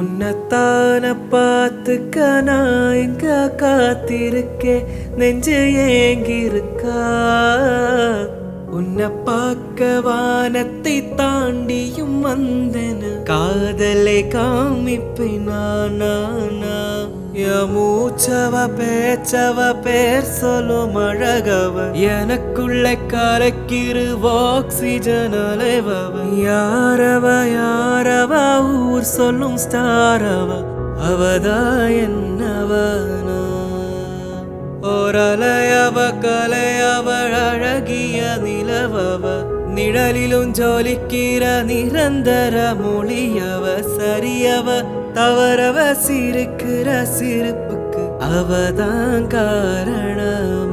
உன்னத்தான பார்த்துக்க நான் எங்க காத்திருக்கேன், நெஞ்சு ஏங்கிருக்கா. உன்னை பார்க்க வானத்தை தாண்டியும் வந்தன, காதலை காமிப்பேன் நானா. மூச்சவ பேச்சவ பேர் சொல்லும் அழகவ, எனக்குள்ள கலக்கிரு ஆக்சிஜன் அலைவவ. யாரவ ஊர் சொல்லும் ஸ்டாரவ, அவதா என்னவனா. ஓரலையவ கலையவ அழகிய நிலவவ, நிழலிலும் ஜோலிக்கிற நிரந்தர மொழியவ. சரியவ தவறவ சிரிக்கிற சிரிப்புக்கு அவதான் காரணம்.